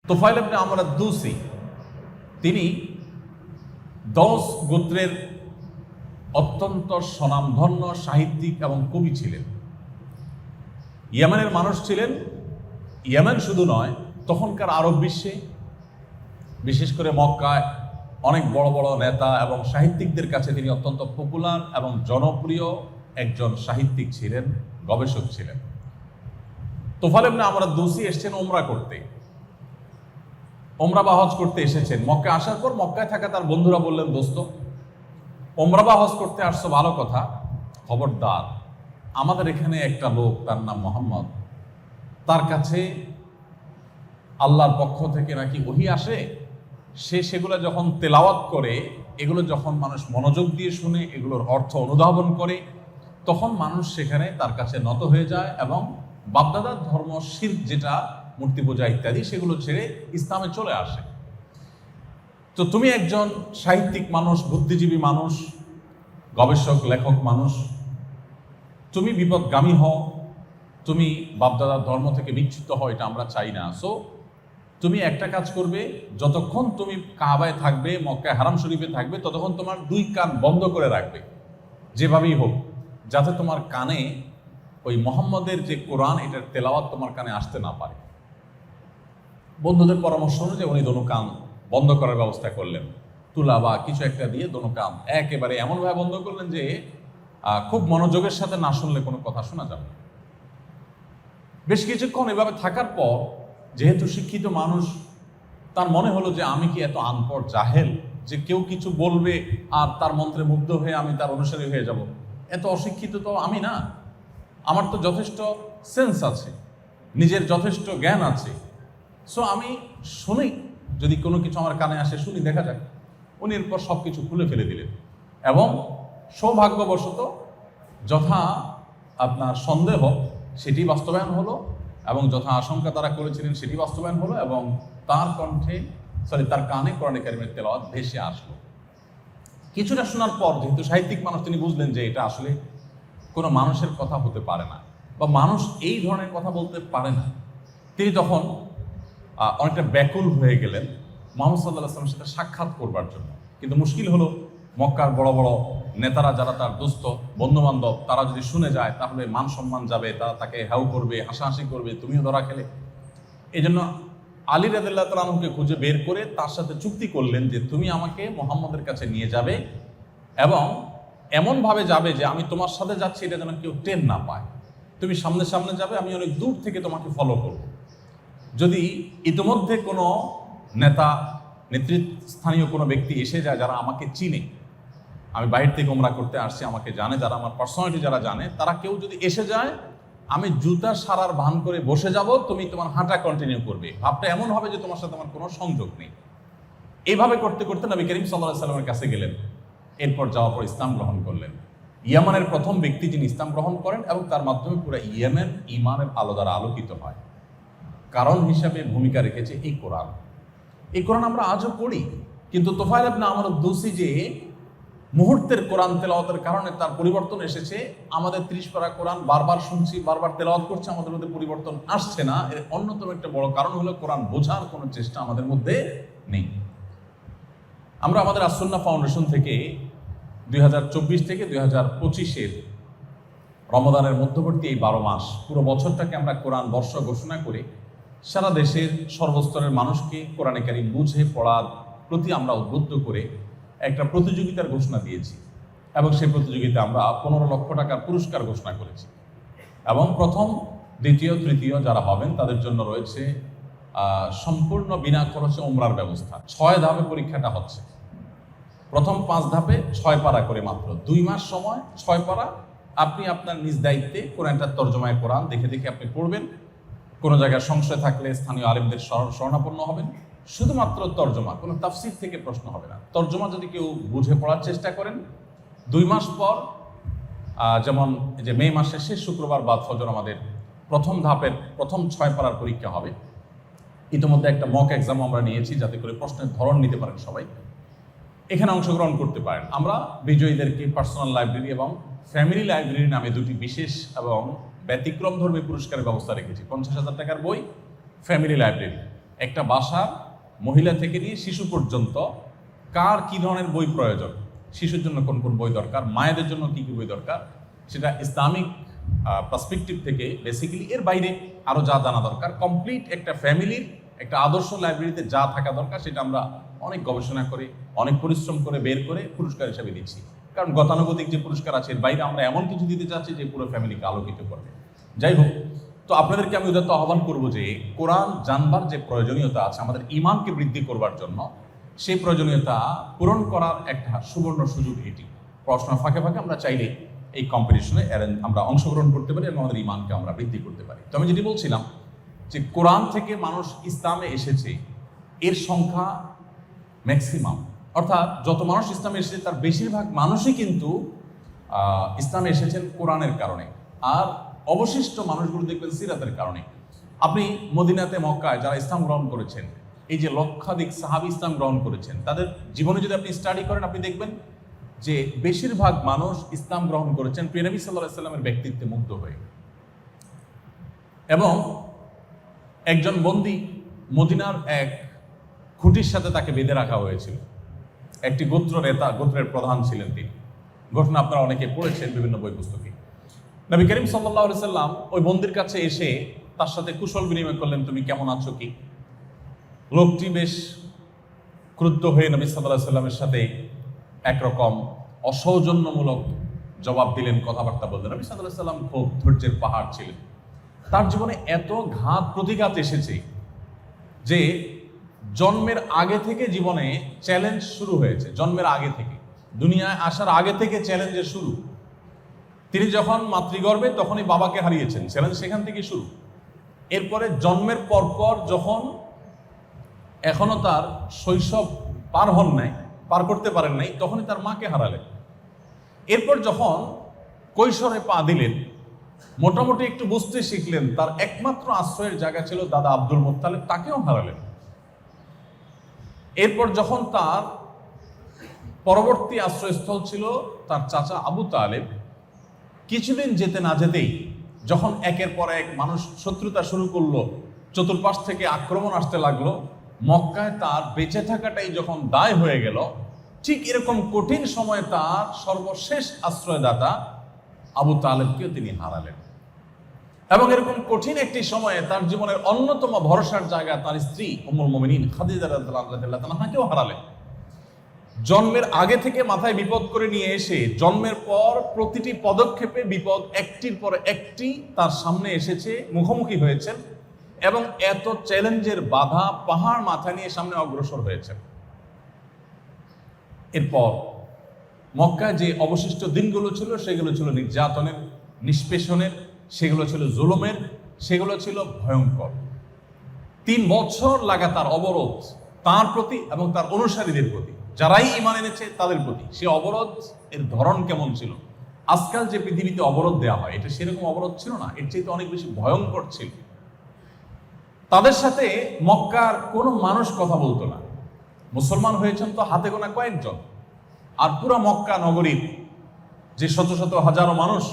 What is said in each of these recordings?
তুফাইল ইবনে আমর আদ-দৌসি তিনি দৌস গোত্রের অত্যন্ত স্বনামধন্য সাহিত্যিক এবং কবি ছিলেন। ইয়েমেনের মানুষ ছিলেন। ইয়েমেন শুধু নয়, তখনকার আরব বিশ্বে, বিশেষ করে মক্কায় অনেক বড় বড় নেতা এবং সাহিত্যিকদের কাছে তিনি অত্যন্ত পপুলার এবং জনপ্রিয় একজন সাহিত্যিক ছিলেন, গবেষক ছিলেন। তুফাইল ইবনে আমর আদ-দৌসি এসেছেন ওমরা করতে, ওমরা বা হজ করতে এসেছেন। মক্কায় আসার পর মক্কায় থাকা তার বন্ধুরা বললেন, দোস্ত, ওমরা বা হজ করতে আসছো ভালো কথা, খবরদার আমাদের এখানে একটা লোক, তার নাম মোহাম্মদ, তার কাছে আল্লাহর পক্ষ থেকে নাকি ওহী আসে, সে সেগুলো যখন তেলাওয়াত করে, এগুলো যখন মানুষ মনোযোগ দিয়ে শুনে, এগুলোর অর্থ অনুধাবন করে, তখন মানুষ সেখানে তার কাছে নত হয়ে যায় এবং বাপদাদার ধর্ম, শিরক, যেটা মূর্তি পূজা ইত্যাদি, সেগুলো ছেড়ে ইসলামে চলে আসে। তো তুমি একজন সাহিত্যিক মানুষ, বুদ্ধিজীবী মানুষ, গবেষক, লেখক মানুষ, তুমি বিপদগামী হও, তুমি বাপদাদার ধর্ম থেকে বিচ্যুত হও, এটা আমরা চাই না। সো তুমি একটা কাজ করবে, যতক্ষণ তুমি কাবায় থাকবে, মক্কায় হারাম শরীফে থাকবে, ততক্ষণ তোমার দুই কান বন্ধ করে রাখবে, যেভাবেই হোক, যাতে তোমার কানে ওই মোহাম্মদের যে কোরআন, এটার তেলাওয়াত তোমার কানে আসতে না পারে। বন্ধুদের পরামর্শ অনুযায়ী উনি দোনো কান বন্ধ করার ব্যবস্থা করলেন, তুলা বা কিছু একটা দিয়ে দোনো কান একেবারে এমনভাবে বন্ধ করলেন যে খুব মনোযোগের সাথে না শুনলে কোনো কথা শোনা যাবে। বেশ কিছুক্ষণ এভাবে থাকার পর, যেহেতু শিক্ষিত মানুষ, তার মনে হলো যে আমি কি এত আনপড় জাহেল যে কেউ কিছু বলবে আর তার মন্ত্রে মুগ্ধ হয়ে আমি তার অনুসারী হয়ে যাব? এত অশিক্ষিত তো আমি না, আমার তো যথেষ্ট সেন্স আছে, নিজের যথেষ্ট জ্ঞান আছে। সো আমি শুনি, যদি কোনো কিছু আমার কানে আসে শুনি, দেখা যাক। উনি এরপর সব কিছু খুলে ফেলে দিলেন এবং সৌভাগ্যবশত যথা আপনার সন্দেহ সেটি বাস্তবায়ন হলো এবং যথা আশঙ্কা তারা করেছিলেন সেটি বাস্তবায়ন হলো এবং তার কানে কোরআনে কারিমের তেলাওয়াত ভেসে আসলো। কিছুটা শোনার পর, যেহেতু সাহিত্যিক মানুষ, তিনি বুঝলেন যে এটা আসলে কোনো মানুষের কথা হতে পারে না বা মানুষ এই ধরনের কথা বলতে পারে না। তিনি তখন অনেকটা ব্যাকুল হয়ে গেলেন মুহাম্মদ সাল্লাল্লাহু আলাইহি ওয়াসাল্লামের সাথে সাক্ষাৎ করবার জন্য। কিন্তু মুশকিল হলো, মক্কার বড় বড় নেতারা, যারা তার দোস্ত বন্ধুবান্ধব, তারা যদি শুনে যায় তাহলে মান সম্মান যাবে, তারা তাকে হ্যাও করবে, হাসাহাসি করবে, তুমিও ধরা খেলে। এই জন্য আলী রাদিয়াল্লাহু তাআলা আনহুকে খুঁজে বের করে তার সাথে চুক্তি করলেন যে তুমি আমাকে মুহাম্মদের কাছে নিয়ে যাবে এবং এমনভাবে যাবে যে আমি তোমার সাথে যাচ্ছি এটা যেন কেউ টের না পায়। তুমি সামনে সামনে যাবে, আমি অনেক দূর থেকে তোমাকে ফলো করব। যদি ইতিমধ্যে কোনো নেতা, নেতৃস্থানীয় কোনো ব্যক্তি এসে যায় যারা আমাকে চিনে, আমি বাইরে থেকে ওমরা করতে আসছি, আমাকে জানে, যারা আমার পার্সোনালিটি যারা জানে, তারা কেউ যদি এসে যায়, আমি জুতা সারার ভান করে বসে যাব, তুমি তোমার হাঁটা কন্টিনিউ করবে। ভাবটা এমন হবে যে তোমার সাথে আমার কোনো সংযোগ নেই। এইভাবে করতে করতে নবী করিম সাল্লাল্লাহু আলাইহি সাল্লামের কাছে গেলেন। এরপর যাওয়ার পর ইসলাম গ্রহণ করলেন। ইয়েমেনের প্রথম ব্যক্তি যিনি ইসলাম গ্রহণ করেন এবং তার মাধ্যমে পুরো ইয়েমেন ঈমানের আলো দ্বারা আলোকিত হয়। কারণ হিসাবে ভূমিকা রেখেছে এই কোরআন। এই কোরআন আমরা আজও পড়ি, কিন্তু তুফাইল ইবনে আমর আদ-দৌসি যে মুহূর্তের কোরআন তেলাওয়াতের কারণে তার পরিবর্তন এসেছে। আমাদের 30 পারা কোরআন বারবার শুনছি, বারবার তেলাওয়াত করছি, আমাদের মধ্যে পরিবর্তন আসছে না। এর অন্যতম একটা বড় কারণ হলো কোরআন বোঝার কোনো চেষ্টা আমাদের মধ্যে নেই। আমরা আমাদের আস-সুন্নাহ ফাউন্ডেশন থেকে 2024 থেকে 2025-এর রমজানের মধ্যবর্তী এই 12 মাস, পুরো বছরটাকে আমরা কোরআন বর্ষ ঘোষণা করে সারা দেশের সর্বস্তরের মানুষকে কোরআনে কারিম বুঝে পড়ার প্রতি আমরা উদ্বুদ্ধ করে একটা প্রতিযোগিতার ঘোষণা দিয়েছি এবং সেই প্রতিযোগিতা আমরা 15 লক্ষ টাকার পুরস্কার ঘোষণা করেছি এবং প্রথম, দ্বিতীয়, তৃতীয় যারা হবেন তাদের জন্য রয়েছে সম্পূর্ণ বিনা খরচে ওমরার ব্যবস্থা। 6 ধাপে পরীক্ষাটা হচ্ছে। প্রথম 5 ধাপে 6 পারা করে, মাত্র 2 মাস সময়, 6 পারা। আপনি আপনার নিজ দায়িত্বে কোরআনটার তর্জমায় কোরআন দেখে দেখে আপনি পড়বেন। কোনো জায়গায় সংশয় থাকলে স্থানীয় আলেমদের শরণাপন্ন হবেন। শুধুমাত্র তর্জমা, কোনো তাফসীর থেকে প্রশ্ন হবে না। তর্জমা যদি কেউ বুঝে পড়ার চেষ্টা করেন, 2 মাস পর, যেমন যে মে মাসের শেষ শুক্রবার বাদ ফজর আমাদের প্রথম ধাপের প্রথম 6 পারার পরীক্ষা হবে। ইতিমধ্যে একটা মক এক্সাম আমরা নিয়েছি, যাতে করে প্রশ্নের ধরন নিতে পারেন সবাই, এখানে অংশগ্রহণ করতে পারেন। আমরা বিজয়ীদেরকে পার্সোনাল লাইব্রেরি এবং ফ্যামিলি লাইব্রেরি নামে 2টি বিশেষ এবং ব্যতিক্রমধর্মী পুরস্কারের ব্যবস্থা রেখেছি। 50,000 টাকার বই, ফ্যামিলি লাইব্রেরি। একটা বাসার মহিলা থেকে নিয়ে শিশু পর্যন্ত কার কি ধরনের বই প্রয়োজন, শিশুর জন্য কোন কোন বই দরকার, মায়েদের জন্য কি কি বই দরকার, সেটা ইসলামিক পার্সপেক্টিভ থেকে বেসিক্যালি, এর বাইরে আরও যা জানা দরকার, কমপ্লিট একটা ফ্যামিলির একটা আদর্শ লাইব্রেরিতে যা থাকা দরকার সেটা আমরা অনেক গবেষণা করে অনেক পরিশ্রম করে বের করে পুরস্কার হিসাবে দিচ্ছি। কারণ গতানুগতিক যে পুরস্কার আছে এর বাইরে আমরা এমন কিছু দিতে চাচ্ছি যে পুরো ফ্যামিলিকে আলোকিত করবে। যাই হোক, তো আপনাদেরকে আমি উদাত্ত আহ্বান করবো যে কোরআন জানবার যে প্রয়োজনীয়তা আছে আমাদের ঈমানকে বৃদ্ধি করবার জন্য, সেই প্রয়োজনীয়তা পূরণ করার একটা সুবর্ণ সুযোগ এটি। পড়াশোনার ফাঁকে ফাঁকে আমরা চাইলে এই কম্পিটিশনে আমরা অংশগ্রহণ করতে পারি এবং আমাদের ঈমানকে আমরা বৃদ্ধি করতে পারি। তো আমি যেটি বলছিলাম যে কোরআন থেকে মানুষ ইসলামে এসেছে এর সংখ্যা ম্যাক্সিমাম, অর্থাৎ যত মানুষ ইসলামে এসেছে তার বেশিরভাগ মানুষই কিন্তু ইসলামে এসেছেন কোরআনের কারণে, আর অবশিষ্ট মানুষগুলো দেখবেন সিরাতের কারণে। আপনি মদিনাতে মক্কায় যারা ইসলাম গ্রহণ করেছেন, এই যে লক্ষাধিক সাহাবী ইসলাম গ্রহণ করেছেন, তাদের জীবনে যদি আপনি স্টাডি করেন আপনি দেখবেন যে বেশিরভাগ মানুষ ইসলাম গ্রহণ করেছেন প্রিয় নবী সাল্লাল্লাহু আলাইহি সাল্লামের ব্যক্তিত্বে মুগ্ধ হয়ে। এবং একজন বন্দী মদিনার এক খুঁটির সাথে তাকে বেঁধে রাখা হয়েছিল, একটি গোত্র নেতা, গোত্রের প্রধান ছিলেন তিনি। ঘটনা আপনারা অনেকে পড়েছেন বিভিন্ন বই পুস্তকে। নবী করিম সাল্লাল্লাহু আলাইহি সাল্লাম ওই বন্দীর কাছে এসে তার সাথে কুশল বিনিময় করলেন, তুমি কেমন আছো কি। লোকটি বেশ ক্রুদ্ধ হয়ে নবী সাল্লাল্লাহু আলাইহি সাল্লামের সাথে একরকম অসৌজন্যমূলক জবাব দিলেন, কথাবার্তা বললেন। নবী সাল্লাল্লাহু আলাইহি সাল্লাম খুব ধৈর্যের পাহাড় ছিলেন। তার জীবনে এত ঘাত প্রতিঘাত এসেছে যে জন্মের আগে থেকে জীবনে চ্যালেঞ্জ শুরু হয়েছে। জন্মের আগে থেকে, দুনিয়ায় আসার আগে থেকে চ্যালেঞ্জের শুরু। তিনি যখন মাতৃগর্ভে তখনই বাবাকে হারিয়েছেন, চ্যালেঞ্জ সেখান থেকে শুরু। এরপরে জন্মের পরপর যখন এখনো তার শৈশব পার করতে পারেন নাই, তখনই তার মাকে হারালেন। এরপর যখন কৈশোরে পা দিলেন, মোটামুটি একটু বুঝতে শিখলেন, তার একমাত্র আশ্রয়ের জায়গা ছিল দাদা আব্দুল মুত্তালিব, তাকেও হারালেন। এরপর যখন তার পরবর্তী আশ্রয়স্থল ছিল তার চাচা আবু তালেব, কিছুদিন যেতে না যেতেই যখন একের পর এক মানুষ শত্রুতা শুরু করলো, চতুর্পাশ থেকে আক্রমণ আসতে লাগলো, মক্কায় তার বেঁচে থাকাটাই যখন দায় হয়ে গেল, ঠিক এরকম কঠিন সময়ে তার সর্বশেষ আশ্রয়দাতা আবু তালেবকেও তিনি হারালেন। এবং এরকম কঠিন একটি সময়ে তার জীবনের অন্যতম ভরসার জায়গা তার স্ত্রী উম্মুল মুমিনিন খাদিজা রাদিয়াল্লাহু আনহাকেও হারালেন। জন্মের আগে থেকে মাথায় বিপদ করে নিয়ে এসে জন্মের পর প্রতিটি পদক্ষেপে বিপদ একটির পর একটি তার সামনে এসেছে, মুখোমুখি হয়েছেন এবং এত চ্যালেঞ্জের বাধা পাহাড় মাথা নিয়ে সামনে অগ্রসর হয়েছেন। এরপর মক্কায় যে অবশিষ্ট দিনগুলো ছিল সেগুলো ছিল নির্যাতনের, নিষ্পেষণের, সেগুলো ছিল জুলুমের, সেগুলো ছিল ভয়ঙ্কর। 3 বছর লাগাতার অবরোধ তার প্রতি এবং তার অনুসারীদের প্রতি, যারাই ঈমান এনেছে তাদের প্রতি। সে অবরোধ এর ধরন কেমন ছিল? আজকাল যে পৃথিবীতে অবরোধ দেওয়া হয় এটা সেরকম অবরোধ ছিল না, এর চাইতে অনেক বেশি ভয়ঙ্কর ছিল। তাদের সাথে মক্কার কোনো মানুষ কথা বলতো না। মুসলমান হয়েছেন তো হাতে গোনা কয়েকজন, আর পুরো মক্কা নগরীর যে শত শত হাজারো মানুষ,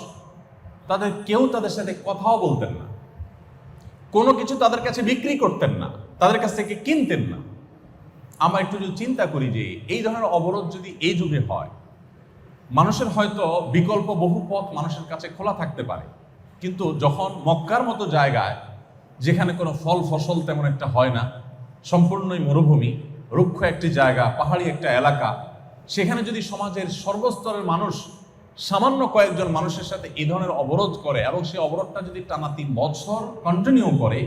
তাদের কেউ তাদের সাথে কথাও বলতেন না, কোনো কিছু তাদের কাছে বিক্রি করতেন না, তাদের কাছ থেকে কিনতেন না। আমরা একটু যদি চিন্তা করি যে এই ধরনের অবরোধ যদি এই যুগে হয়, মানুষের হয়তো বিকল্প বহু পথ মানুষের কাছে খোলা থাকতে পারে, কিন্তু যখন মক্কার মতো জায়গায় যেখানে কোনো ফল ফসল তেমন একটা হয় না, সম্পূর্ণই মরুভূমি, রুক্ষ একটি জায়গা, পাহাড়ি একটা এলাকা, সেখানে যদি সমাজের সর্বস্তরের মানুষ সামান্য কয়েকজন মানুষের সাথে এই ধরনের অবরোধ করে এবং সেই অবরোধটা যদি টানা 3 বছর কন্টিনিউ করে,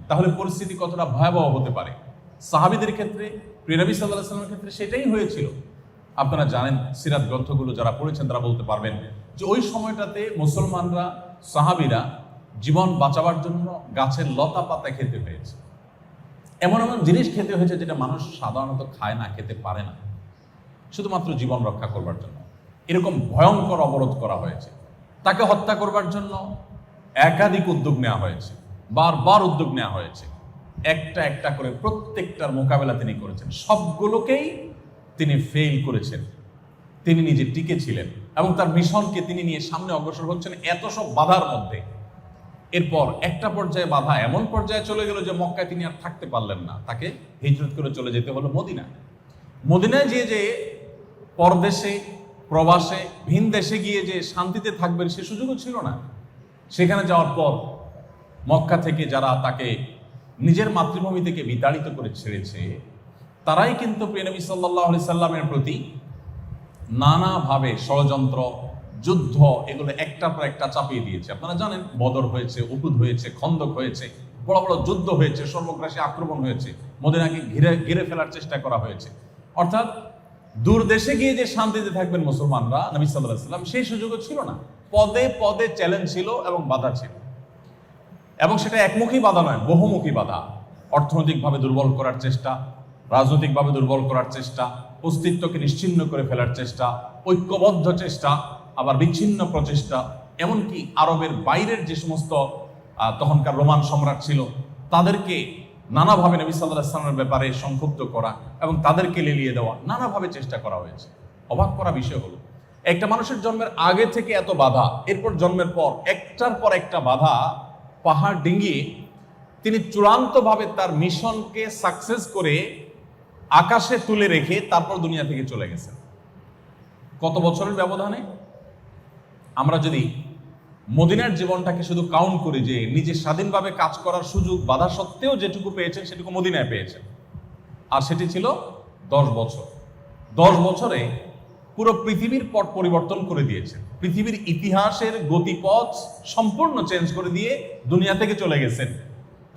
তাহলে পরিস্থিতি কতটা ভয়াবহ হতে পারে। সাহাবীদের ক্ষেত্রে, প্রিয় নবী সাল্লাল্লাহু আলাইহি ওয়াসাল্লামের ক্ষেত্রে সেটাই হয়েছিল। আপনারা জানেন, সিরাত গ্রন্থগুলো যারা পড়েছেন তারা বলতে পারবেন যে ওই সময়টাতে মুসলমানরা, সাহাবীরা জীবন বাঁচাবার জন্য গাছের লতা পাতা খেতে হয়েছে, এমন এমন জিনিস খেতে হয়েছে যেটা মানুষ সাধারণত খায় না, খেতে পারে না, শুধুমাত্র জীবন রক্ষা করবার জন্য। এরকম ভয়ঙ্কর অবরোধ করা হয়েছে। তাকে হত্যা করবার জন্য একাধিক উদ্যোগ নেওয়া হয়েছে, বারবার উদ্যোগ নেওয়া হয়েছে। একটা একটা করে প্রত্যেকটার মোকাবেলা তিনি করেছেন, সবগুলোকেই তিনি ফেল করেছেন। তিনি নিজে টিকে ছিলেন এবং তার মিশনকে তিনি নিয়ে সামনে অগ্রসর হচ্ছেন এত সব বাধার মধ্যে। এরপর একটা পর্যায়ে বাধা এমন পর্যায়ে চলে গেল যে মক্কায় তিনি আর থাকতে পারলেন না, তাকে হিজরত করে চলে যেতে হলো মদিনায়। মদিনায় যে পরদেশে প্রবাসে ভিন দেশে গিয়ে যে শান্তিতে থাকবেন সে সুযোগও ছিল না। সেখানে যাওয়ার পর মক্কা থেকে যারা তাকে নিজের মাতৃভূমি থেকে বিতাড়িত করে ছেড়েছে, তারাই কিন্তু প্রিয় নবী সাল্লাল্লাহু আলাইহি সাল্লামের প্রতি নানাভাবে ষড়যন্ত্র, যুদ্ধ, এগুলো একটার পর একটা চাপিয়ে দিয়েছে। আপনারা জানেন বদর হয়েছে, উহুদ হয়েছে, খন্দক হয়েছে, বড় বড় যুদ্ধ হয়েছে, সর্বগ্রাসী আক্রমণ হয়েছে, মদিনাকে ঘিরে ফেলার চেষ্টা করা হয়েছে। অর্থাৎ দূর দেশে গিয়ে যে শান্তিতে থাকবেন মুসলমানরা, নবী সাল্লাল্লাহু আলাইহি সাল্লাম, সেই সুযোগও ছিল না। পদে পদে চ্যালেঞ্জ ছিল এবং বাধা ছিল, এবং সেটা একমুখী বাধা নয়, বহুমুখী বাধা। অর্থনৈতিকভাবে দুর্বল করার চেষ্টা, রাজনৈতিকভাবে দুর্বল করার চেষ্টা, অস্তিত্বকে নিশ্চিহ্ন করে ফেলার চেষ্টা, ঐক্যবদ্ধ চেষ্টা, আবার বিচ্ছিন্ন প্রচেষ্টা, এমনকি আরবের বাইরের যে সমস্ত তখনকার রোমান সম্রাট ছিল তাদেরকে নানাভাবে নবী সাল্লাল্লাহু আলাইহি ওয়াসাল্লামের ব্যাপারে সংক্ষুব্ধ করা এবং তাদেরকে লেলিয়ে দেওয়া, নানাভাবে চেষ্টা করা হয়েছে। অবাক করা বিষয় হলো, একটা মানুষের জন্মের আগে থেকে এত বাধা, এরপর জন্মের পর একটার পর একটা বাধা পাহাড় ডিঙ্গিয়ে তিনি চূড়ান্তভাবে তার মিশনকে সাকসেস করে আকাশে তুলে রেখে তারপর দুনিয়া থেকে চলে গেছেন। কত বছরের ব্যবধানে? আমরা যদি মদিনার জীবনটাকে শুধু কাউন্ট করি, যে নিজে স্বাধীনভাবে কাজ করার সুযোগ বাধা সত্ত্বেও যেটুকু পেয়েছেন সেটুকু মদিনায় পেয়েছেন, আর সেটি ছিল 10 বছর। 10 বছরে পুরো পৃথিবীর পট পরিবর্তন করে দিয়েছেন, পৃথিবীর ইতিহাসের গতিপথ সম্পূর্ণ চেঞ্জ করে দিয়ে দুনিয়া থেকে চলে গেছেন।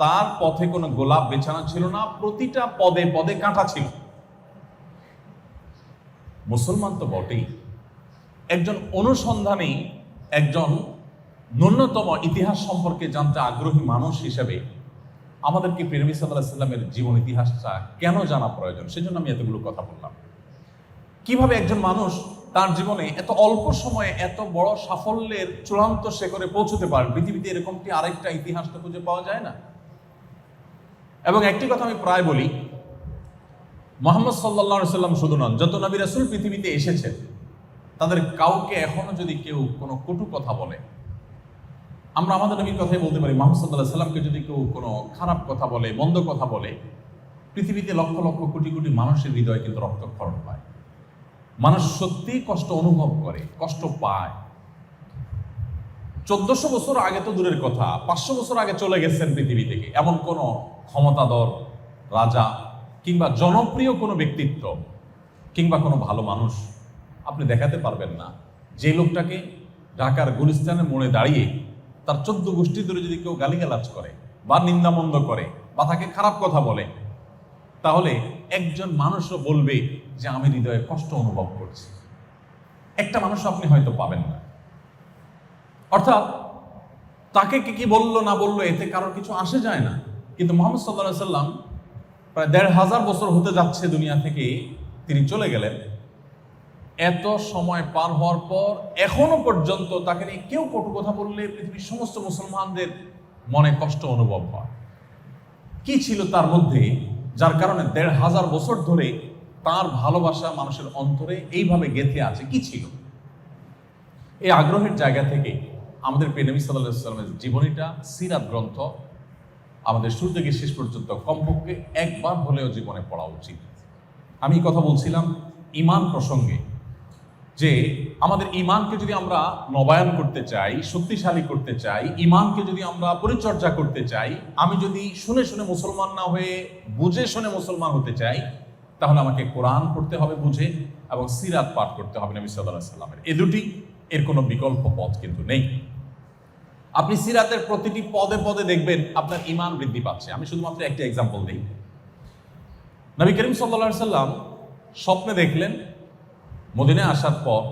তার পথে কোনো গোলাপ বেছানো ছিল না, প্রতিটা পদে পদে কাঁটা ছিল। মুসলমান তো বটেই, একজন অনুসন্ধানী, একজন ন্যূনতম ইতিহাস সম্পর্কে জানতে আগ্রহী মানুষ হিসেবে আমাদেরকে প্রিয় নবী সাল্লাল্লাহু আলাইহি ওয়াসাল্লামের জীবন ইতিহাসটা কেন জানা প্রয়োজন, সেজন্য আমি এতগুলো কথা বললাম। কিভাবে একজন মানুষ তার জীবনে এত অল্প সময়ে এত বড় সাফল্যের চূড়ান্ত শিখরে পৌঁছতে পারেন, পৃথিবীতে এরকমটি আরেকটা ইতিহাস তো খুঁজে পাওয়া যায় না। এবং একটি কথা আমি প্রায় বলি, মুহাম্মদ সাল্লাল্লাহু আলাইহি ওয়াসাল্লাম শুধু নন, যত নবী রাসূল পৃথিবীতে এসেছেন তাদের কাউকে এখনো যদি কেউ কোনো কটু কথা বলে, আমরা আমাদের নবীর কথাই বলতে পারি, মুহাম্মদ সাল্লাল্লাহু আলাইহি ওয়াসাল্লামকে যদি কেউ কোনো খারাপ কথা বলে, মন্দ কথা বলে, পৃথিবীতে লক্ষ লক্ষ কোটি কোটি মানুষের হৃদয়ে কিন্তু রক্তক্ষরণ হয়। মানুষ সত্যিই কষ্ট অনুভব করে, কষ্ট পায়। 1400 বছর আগে তো দূরের কথা, 500 বছর আগে চলে গেছেন পৃথিবী থেকে, এমন কোনো ক্ষমতাধর রাজা কিংবা জনপ্রিয় কোনো ব্যক্তিত্ব কিংবা কোনো ভালো মানুষ আপনি দেখাতে পারবেন না, যে লোকটাকে ঢাকার গুলিস্তানের মোড়ে দাঁড়িয়ে তার 14 গোষ্ঠী ধরে যদি কেউ গালিগালাজ করে বা নিন্দামন্দ করে বা তাকে খারাপ কথা বলে, তাহলে একজন মানুষও বলবে যে আমি হৃদয়ে কষ্ট অনুভব করছি। একটা মানুষ আপনি হয়তো পাবেন না। অর্থাৎ তাকে কি বললো না বললো এতে কারোর কিছু আসে যায় না। কিন্তু মুহাম্মদ সাল্লাল্লাহু আলাইহি ওয়াসাল্লাম প্রায় 1500 বছর হতে যাচ্ছে দুনিয়া থেকে তিনি চলে গেলেন। এত সময় পার হওয়ার পর এখনো পর্যন্ত তাকে নিয়ে কেউ কটু কথা বললে পৃথিবীর সমস্ত মুসলমানদের মনে কষ্ট অনুভব হয়। কি ছিল তার মধ্যে, যার কারণে 1500 বছর ধরে তার ভালোবাসা মানুষের অন্তরে এইভাবে গেঁথে আছে? কি ছিল? এই আগ্রহের জায়গা থেকে আমাদের প্রিয় নবী সাল্লাল্লাহু আলাইহি ওয়াসাল্লামের জীবনীটা, সিরাত গ্রন্থ আমাদের শুরু থেকে শেষ পর্যন্ত কমপক্ষে একবার হলেও জীবনে পড়া উচিত। আমি কথা বলছিলাম ঈমান প্রসঙ্গে, যে আমাদের ঈমানকে যদি আমরা নবায়ন করতে চাই, শক্তিশালী করতে চাই, ঈমানকে যদি আমরা পরিচর্যা করতে চাই, আমি যদি শুনে শুনে মুসলমান না হয়ে বুঝে শুনে মুসলমান হতে চাই, তাহলে আমাকে কোরআন পড়তে হবে বুঝে, এবং সিরাত পাঠ করতে হবে নবী সাল্লাল্লাহু আলাইহি ওয়াসাল্লামের। এই দুটি, এর কোনো বিকল্প পথ কিন্তু নেই। আপনি সিরাতের প্রতিটি পদে পদে দেখবেন আপনার ঈমান বৃদ্ধি পাচ্ছে। আমি শুধুমাত্র একটা এক্সাম্পল দিই। নবী করিম সাল্লাল্লাহু আলাইহি ওয়াসাল্লাম স্বপ্নে দেখলেন মদিনায় আসার পর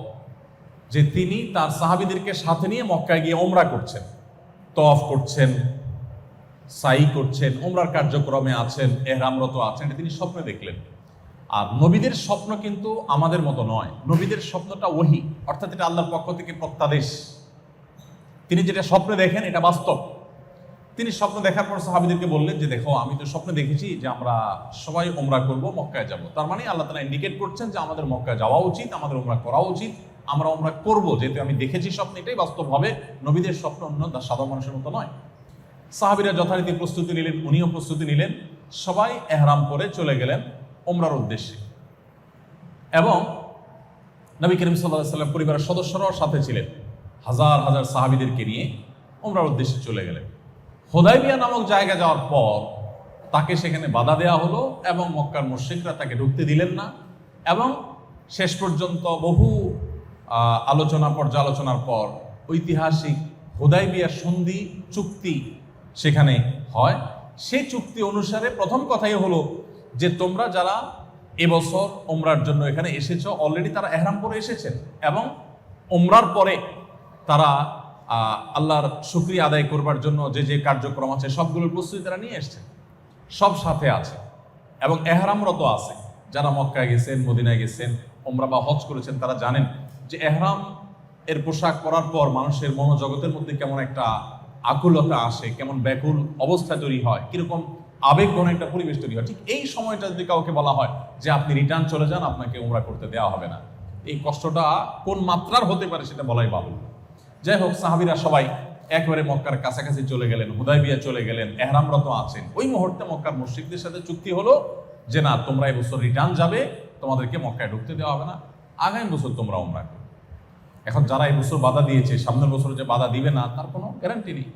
যে তিনি তার সাহাবীদেরকে সাথে নিয়ে মক্কায় গিয়ে ওমরা করছেন, তওয়াফ করছেন, সাই করছেন, ওমরার কার্যক্রমে আছেন, ইহরামরত আছেন, এটা তিনি স্বপ্নে দেখলেন। আর নবীদের স্বপ্ন কিন্তু আমাদের মতো নয়। নবীদের স্বপ্নটা ওহী, অর্থাৎ এটা আল্লাহর পক্ষ থেকে প্রত্যাদেশ। তিনি যেটা স্বপ্নে দেখেন এটা বাস্তব। তিনি স্বপ্ন দেখার পর সাহাবীদেরকে বললেন যে দেখো, আমি তো স্বপ্নে দেখেছি যে আমরা সবাই ওমরা করব, মক্কায় যাব। তার মানে আল্লাহ তাআলা ইন্ডিকেট করছেন যে আমাদের মক্কায় যাওয়া উচিত, আমাদের ওমরা করা উচিত, আমরা ওমরা করব, যেহেতু আমি দেখেছি স্বপ্ন, এটাই বাস্তব হবে। নবীদের স্বপ্ন অন্য সাধারণ মানুষের মতো নয়। সাহাবীরা যথারীতি প্রস্তুতি নিলেন, উনিও প্রস্তুতি নিলেন, সবাই এহরাম করে চলে গেলেন ওমরার উদ্দেশ্যে। এবং নবী করিম সাল্লাল্লাহু আলাইহি ওয়াসাল্লাম পরিবারের সদস্যরাও সাথে ছিলেন, হাজার হাজার সাহাবীদেরকে নিয়ে ওমরার উদ্দেশ্যে চলে গেলেন। হুদায়বিয়া নামক জায়গায় যাওয়ার পর তাকে সেখানে বাধা দেওয়া হলো এবং মক্কার মুশরিকরা তাকে ঢুকতে দিলেন না। এবং শেষ পর্যন্ত বহু আলোচনা পর্যালোচনার পর ঐতিহাসিক হুদায়বিয়া সন্ধি চুক্তি সেখানে হয়। সেই চুক্তি অনুসারে প্রথম কথাই হলো যে তোমরা যারা এবছর ওমরার জন্য এখানে এসেছো, অলরেডি তারা এহরাম করে এসেছেন এবং ওমরার পরে তারা আল্লাহর শুকরিয়া আদায় করবার জন্য যে যে কার্যক্রম আছে সবগুলোর প্রস্তুতি তারা নিয়ে এসছেন, সব সাথে আছে এবং এহরামরত আছে। যারা মক্কায় গেছেন, মদিনায় গেছেন, ওমরা বা হজ করেছেন, তারা জানেন যে এহরাম এর পোশাক পরার পর মানুষের মনোজগতের মধ্যে কেমন একটা আকুলতা আসে, কেমন ব্যাকুল অবস্থা তৈরি হয়, কিরকম আবেগঘন একটা পরিবেশ তৈরি হয়। ঠিক এই সময়টা যদি কাউকে বলা হয় যে আপনি রিটার্ন চলে যান, আপনাকে ওমরা করতে দেওয়া হবে না, এই কষ্টটা কোন মাত্রার হতে পারে সেটা বলাই বাহুল্য। যাই হোক, সাহাবীরা সবাই একবারে মক্কার কাছাকাছি চলে গেলেন, হুদায়বিয়া চলে গেলেন, এহরামরত আছেন। ওই মুহূর্তে মক্কার মুশরিকদের সাথে চুক্তি হলো যে না, তোমরা এই বছর রিটার্ন যাবে, তোমাদেরকে মক্কায় ঢুকতে দেওয়া হবে না, আগামী বছর তোমরা ওমরা করো। এখন যারা এই বছর বাধা দিয়েছে, সামনের বছর যে বাধা দিবে না তার কোনো গ্যারান্টি নেই,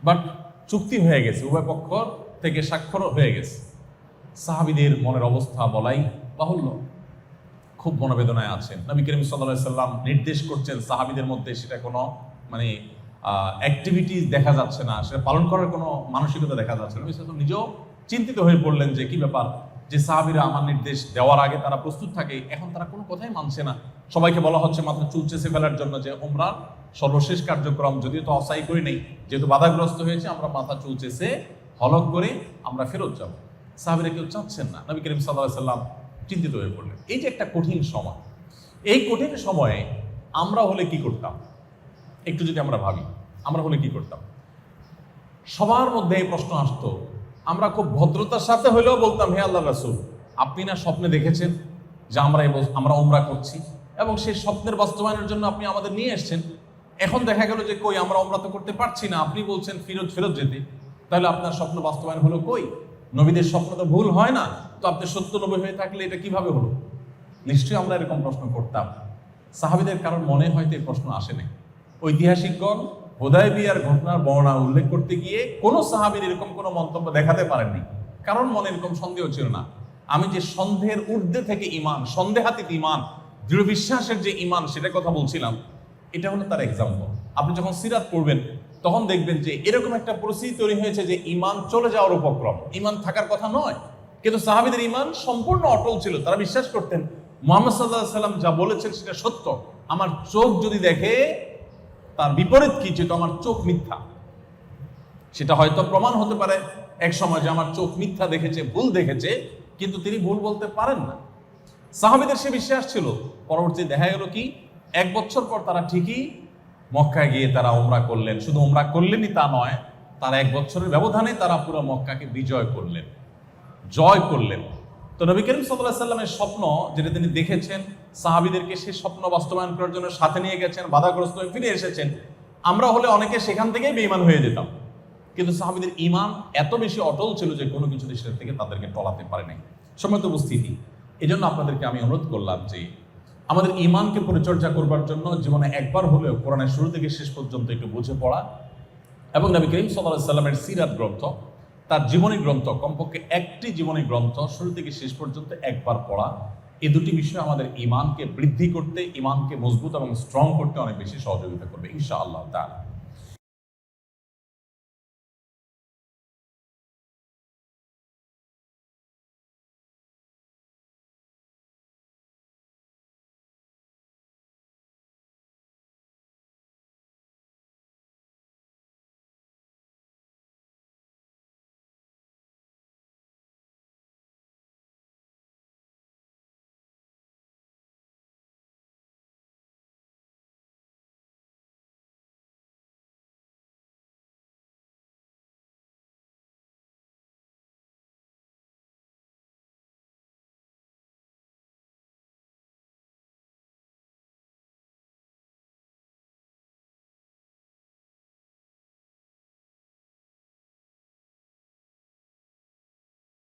বাট চুক্তি হয়ে গেছে, উভয় পক্ষ থেকে স্বাক্ষর হয়ে গেছে। সাহাবীদের মনের অবস্থা বলাই বাহুল্য, খুব মনোবেদনায় আছেন। নবী করিম সাল্লাল্লাহু আলাইহি সাল্লাম নির্দেশ করছেন, সাহাবীদের মধ্যে সেটা কোনো মানে অ্যাক্টিভিটিস দেখা যাচ্ছে না, সেটা পালন করার কোনো মানসিকতা দেখা যাচ্ছে না। নবী সাল্লাল্লাহু আলাইহি নিজেও চিন্তিত হয়ে পড়লেন যে কি ব্যাপার, যে সাহাবীরা আমার নির্দেশ দেওয়ার আগে তারা প্রস্তুত থাকে, এখন তারা কোনো কথাই মানছে না। সবাইকে বলা হচ্ছে মাত্র চুল চেঁচে ফেলার জন্য যে ওমরার সর্বশেষ কার্যক্রম, যদিও তো অসাই করি নেই, যেহেতু বাধাগ্রস্ত হয়েছে, আমরা মাথা চুল চেঁচে হলক করে আমরা ফেরত যাব। সাহাবীরা কেউ চাচ্ছেন না। নবী করিম সাল্লাল্লাহু আলাইহি সাল্লাম চিন্তিত হয়ে পড়লেন। এই যে একটা কঠিন সময়, এই কঠিন সময়ে আমরা হলে কি করতাম, একটু যদি আমরা ভাবি, আমরা হলে কি করতাম? সবার মধ্যে এই প্রশ্ন আসতো। আমরা খুব ভদ্রতার সাথে হলেও বলতাম, হে আল্লাহর রাসূল, আপনি না স্বপ্নে দেখেছেন যে আমরা ওমরা করছি এবং সেই স্বপ্নের বাস্তবায়নের জন্য আপনি আমাদের নিয়ে এসেছেন। এখন দেখা গেল যে কই, আমরা ওমরা তো করতে পারছি না, আপনি বলছেন ফেরত যেতে, তাহলে আপনার স্বপ্ন বাস্তবায়ন হলো কই? নবীদের স্বপ্ন তো ভুল হয় না, তো আপনি সত্য নবী হয়ে থাকলে এটা কিভাবে হলো? নিশ্চয়ই আমরা এরকম প্রশ্ন করতাম। সাহাবীদের কারণ মনে হয়তো এই প্রশ্ন আসেনি। ঐতিহাসিকগণ হুদায়বিয়ার ঘটনার বর্ণনা উল্লেখ করতে গিয়ে কোনো সাহাবীর এরকম কোনো মন্তব্য দেখাতে পারেননি, কারণ মনে এরকম সন্দেহ ছিল না। আমি যে সন্দেহের ঊর্ধ্বে থেকে ইমান, সন্দেহাতীত ইমান, দৃঢ় বিশ্বাসের যে ইমান, সেটার কথা বলছিলাম, এটা হলো তার এক্সাম্পল। আপনি যখন সিরাত পড়বেন তখন দেখবেন যে এরকম একটা পরিস্থিতি তৈরি হয়েছে যে ইমান চলে যাওয়ার উপক্রম, ইমান থাকার কথা নয়, কিন্তু সাহাবীদের ইমান সম্পূর্ণ অটল ছিল। তারা বিশ্বাস করতেন মুহাম্মদ সাল্লাল্লাহু আলাইহি সাল্লাম যা বলেছেন সেটা সত্য, আমার চোখ যদি দেখে তার বিপরীত কি, যেটা আমার চোখ মিথ্যা, সেটা হয়তো প্রমাণ হতে পারে এক সময় যে আমার চোখ মিথ্যা দেখেছে, ভুল দেখেছে, কিন্তু তিনি ভুল বলতে পারেন না। সাহাবীদের সে বিশ্বাস ছিল। পরবর্তী দেখা গেল কি, 1 বছর পর তারা ঠিকই মক্কায় গিয়ে তারা ওমরা করলেন। শুধু ওমরা করলেনই তা নয়, তারা 1 বছরের ব্যবধানে তারা পুরো মক্কাকে বিজয় করলেন, জয় করলেন। তো নবী করিম সাল্লাল্লাহু আলাইহি সাল্লামের স্বপ্ন যেটা তিনি দেখেছেন, সাহাবীদেরকে সেই স্বপ্ন বাস্তবায়ন করার জন্য সাথে নিয়ে গেছেন, বাধাগ্রস্ত হয়ে ফিরে এসেছেন। আমরা হলে অনেকে সেখান থেকেই বেঈমান হয়ে যেতাম, কিন্তু সাহাবীদের ঈমান এত বেশি অটল ছিল যে কোনো কিছু সেটা থেকে তাদেরকে টলাতে পারে নাই। সম্মানিত উপস্থিতি, এই জন্য আপনাদেরকে আমি অনুরোধ করলাম যে আমাদের ঈমানকে পরিচর্যা করবার জন্য জীবনে একবার হলেও কোরআনের শুরু থেকে শেষ পর্যন্ত একটু বুঝে পড়া এবং নবী করিম সাল্লাল্লাহু আলাইহি সাল্লামের সিরাত গ্রন্থ, তার জীবনী গ্রন্থ, কমপক্ষে একটি জীবনী গ্রন্থ শুরু থেকে শেষ পর্যন্ত একবার পড়া, এই দুটি বিষয় আমাদের ঈমানকে বৃদ্ধি করতে, ঈমানকে মজবুত এবং স্ট্রং করতে অনেক বেশি সহযোগিতা করবে ইনশাআল্লাহ তাআলা।